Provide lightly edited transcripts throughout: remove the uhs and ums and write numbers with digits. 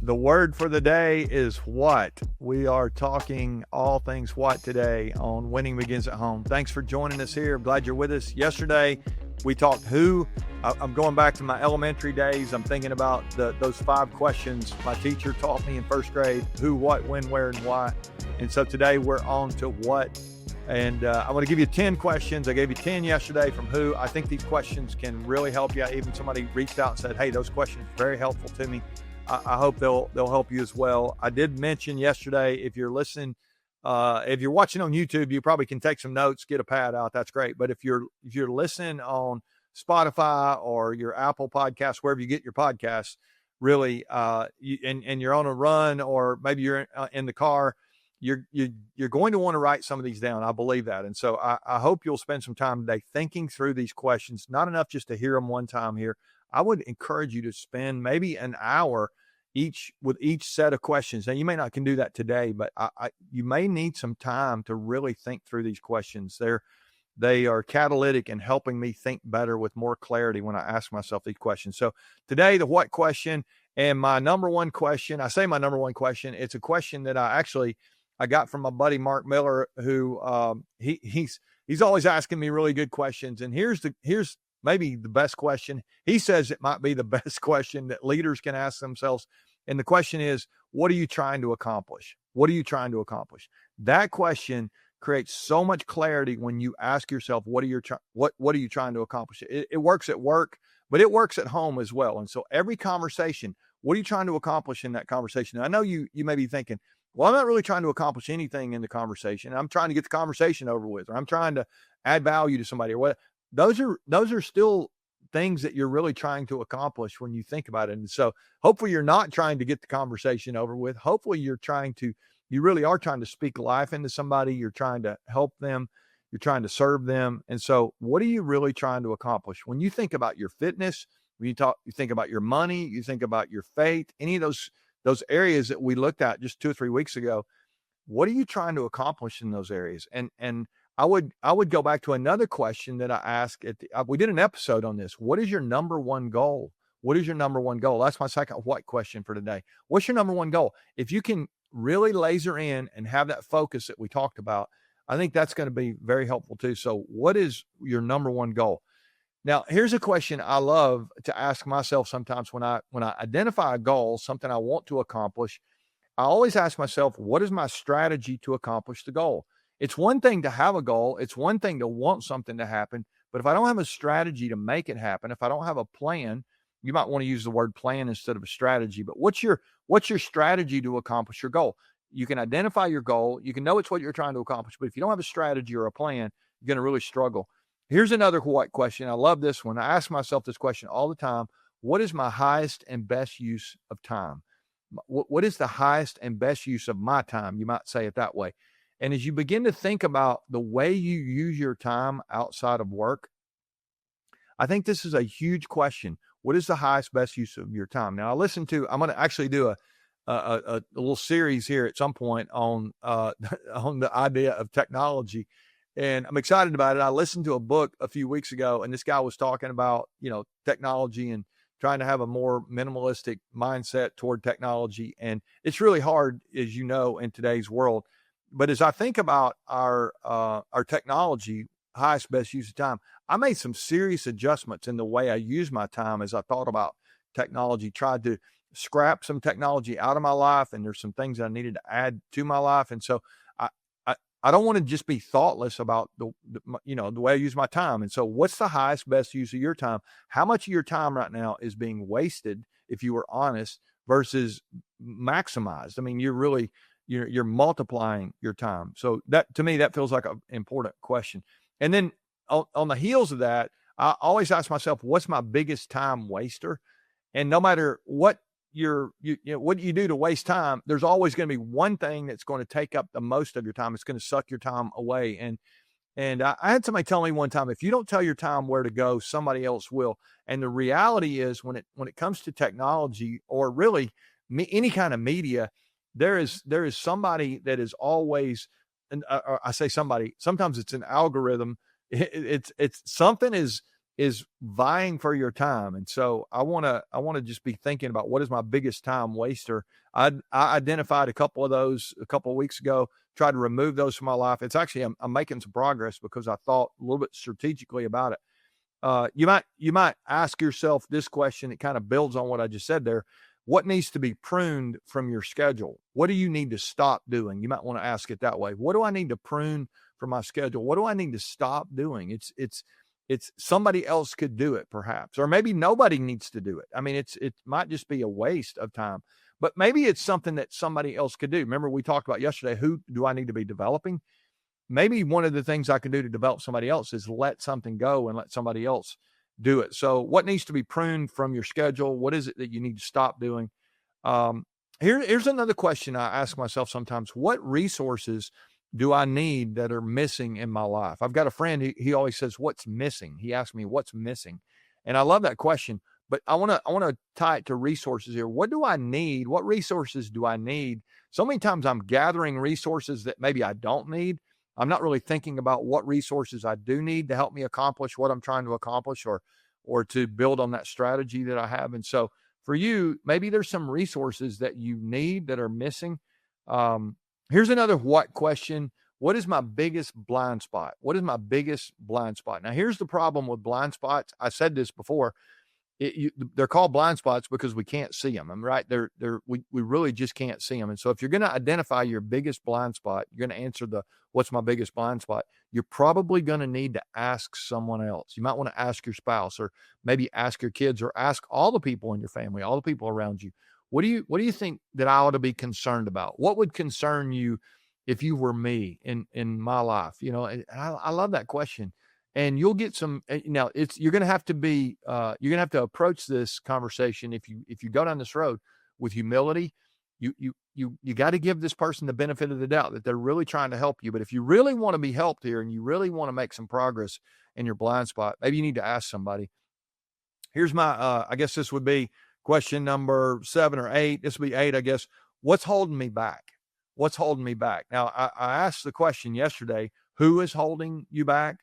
The word for the day is what. We are talking all things what today on Winning Begins at Home. Thanks for joining us here. I'm glad you're with us. Yesterday, we talked who. I'm going back to my elementary days. I'm thinking about those 5 questions my teacher taught me in first grade: who, what, when, where, and why. And so today we're on to what. And I want to give you 10 questions. I gave you 10 yesterday from who. I think these questions can really help you. Even somebody reached out and said, hey, those questions are very helpful to me. I hope they'll help you as well. I did mention yesterday, if you're listening, if you're watching on YouTube, you probably can take some notes, get a pad out. That's great. But if you're listening on Spotify or your Apple Podcasts, wherever you get your podcasts, really, and you're on a run, or maybe you're in the car, you're going to want to write some of these down. I believe that. And so I hope you'll spend some time today thinking through these questions. Not enough just to hear them one time here. I would encourage you to spend maybe an hour with each set of questions. Now, you may not can do that today, but you may need some time to really think through these questions. They are catalytic in helping me think better with more clarity when I ask myself these questions. So today, the what question, and my number one question, I say my number one question, it's a question that I got from my buddy Mark Miller, who he's always asking me really good questions. And here's maybe the best question. He says it might be the best question that leaders can ask themselves. And the question is, what are you trying to accomplish? What are you trying to accomplish? That question creates so much clarity when you ask yourself, what are you trying to accomplish? It works at work, but it works at home as well. And so every conversation, what are you trying to accomplish in that conversation? And I know you may be thinking, well, I'm not really trying to accomplish anything in the conversation. I'm trying to get the conversation over with, or I'm trying to add value to somebody, or what. Those are still things that you're really trying to accomplish when you think about it. And so hopefully you're not trying to get the conversation over with. Hopefully you really are trying to speak life into somebody. You're trying to help them. You're trying to serve them. And so what are you really trying to accomplish? When you think about your fitness, you think about your money, you think about your faith, any of those areas that we looked at just 2 or 3 weeks ago, what are you trying to accomplish in those areas? And I would go back to another question that I asked we did an episode on this. What is your number one goal? What is your number one goal? That's my second what question for today. What's your number one goal? If you can really laser in and have that focus that we talked about, I think that's going to be very helpful too. So what is your number one goal? Now, here's a question I love to ask myself sometimes when I identify a goal, something I want to accomplish. I always ask myself, what is my strategy to accomplish the goal? It's one thing to have a goal. It's one thing to want something to happen. But if I don't have a strategy to make it happen, if I don't have a plan, you might want to use the word plan instead of a strategy. But what's your strategy to accomplish your goal? You can identify your goal. You can know it's what you're trying to accomplish. But if you don't have a strategy or a plan, you're going to really struggle. Here's another what question. I love this one. I ask myself this question all the time. What is my highest and best use of time? What is the highest and best use of my time? You might say it that way. And as you begin to think about the way you use your time outside of work, I think this is a huge question. What is the highest, best use of your time? Now, I'm going to actually do a little series here at some point on the idea of technology. And I'm excited about it. I listened to a book a few weeks ago, and this guy was talking about, technology and trying to have a more minimalistic mindset toward technology. And it's really hard, as you know, in today's world. But as I think about our technology, highest, best use of time, I made some serious adjustments in the way I use my time as I thought about technology, tried to scrap some technology out of my life. And there's some things that I needed to add to my life. And so I don't want to just be thoughtless about the way I use my time. And so what's the highest, best use of your time? How much of your time right now is being wasted, if you were honest, versus maximized? I mean, you're multiplying your time. So that, to me, that feels like an important question. And then on the heels of that, I always ask myself, what's my biggest time waster? And no matter what what you do to waste time, there's always going to be one thing that's going to take up the most of your time. It's going to suck your time away. And I had somebody tell me one time, if you don't tell your time where to go, somebody else will. And the reality is, when it comes to technology, or really any kind of media, there is somebody that is always, and I say somebody, sometimes it's an algorithm. It's something is is vying for your time. And so I want to just be thinking about what is my biggest time waster. I identified a couple of those a couple of weeks ago, tried to remove those from my life. It's actually, I'm making some progress because I thought a little bit strategically about it. You might ask yourself this question. It kind of builds on what I just said there. What needs to be pruned from your schedule? What do you need to stop doing? You might want to ask it that way. What do I need to prune from my schedule? What do I need to stop doing? It's somebody else could do it perhaps, or maybe nobody needs to do it. I mean, it might just be a waste of time, but maybe it's something that somebody else could do. Remember, we talked about yesterday, who do I need to be developing? Maybe one of the things I can do to develop somebody else is let something go and let somebody else do it. So what needs to be pruned from your schedule? What is it that you need to stop doing? Here's another question I ask myself sometimes. What resources do I need that are missing in my life? I've got a friend, he always says, what's missing? He asks me, what's missing? And I love that question, but I want to tie it to resources here. What do I need? What resources do I need? So many times I'm gathering resources that maybe I don't need. I'm not really thinking about what resources I do need to help me accomplish what I'm trying to accomplish, or to build on that strategy that I have. And so for you, maybe there's some resources that you need that are missing. Here's another what question. What is my biggest blind spot? What is my biggest blind spot? Now, here's the problem with blind spots. I said this before. They're called blind spots because we can't see them. I'm right. We really just can't see them. And so if you're going to identify your biggest blind spot, you're going to answer what's my biggest blind spot. You're probably going to need to ask someone else. You might want to ask your spouse, or maybe ask your kids, or ask all the people in your family, all the people around you. What do you think that I ought to be concerned about? What would concern you if you were me in my life? I love that question. And you'll get some, you're going to have to approach this conversation. If you go down this road with humility, you got to give this person the benefit of the doubt that they're really trying to help you. But if you really want to be helped here, and you really want to make some progress in your blind spot, maybe you need to ask somebody. Here's my, I guess this would be question number 7 or 8. This would be 8, I guess. What's holding me back? What's holding me back? Now, I asked the question yesterday, who is holding you back?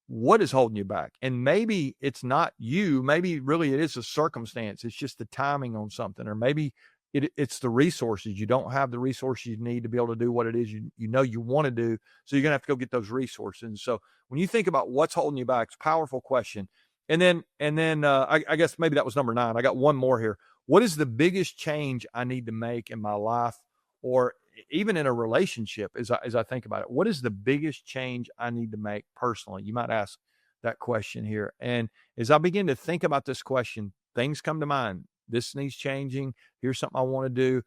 What is holding you back? And maybe it's not you. Maybe really it is a circumstance. It's just the timing on something, or maybe it's the resources. You don't have the resources you need to be able to do what it is you want to do. So you're going to have to go get those resources. And so when you think about what's holding you back, it's a powerful question. And then I guess maybe that was number 9. I got one more here. What is the biggest change I need to make in my life, or even in a relationship? As I think about it, what is the biggest change I need to make personally? You might ask that question here. And as I begin to think about this question, things come to mind. This needs changing. Here's something I want to do.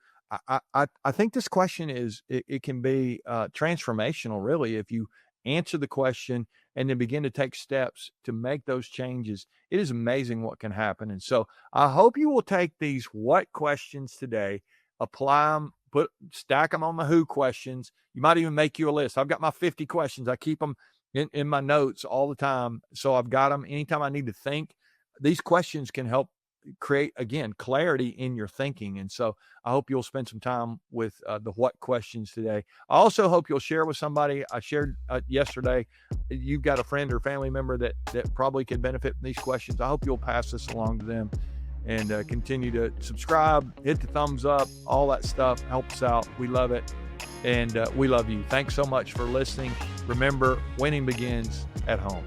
I think this question it can be transformational, really, if you answer the question and then begin to take steps to make those changes. It is amazing what can happen. And so I hope you will take these what questions today, apply them, stack them on my who questions. You might even make you a list. I've got my 50 questions. I keep them in my notes all the time. So I've got them anytime I need to think. These questions can help create, again, clarity in your thinking. And so I hope you'll spend some time with the what questions today. I also hope you'll share with somebody. I shared yesterday, you've got a friend or family member that probably could benefit from these questions. I hope you'll pass this along to them. And continue to subscribe, hit the thumbs up, all that stuff helps out. We love it. And we love you. Thanks so much for listening. Remember, winning begins at home.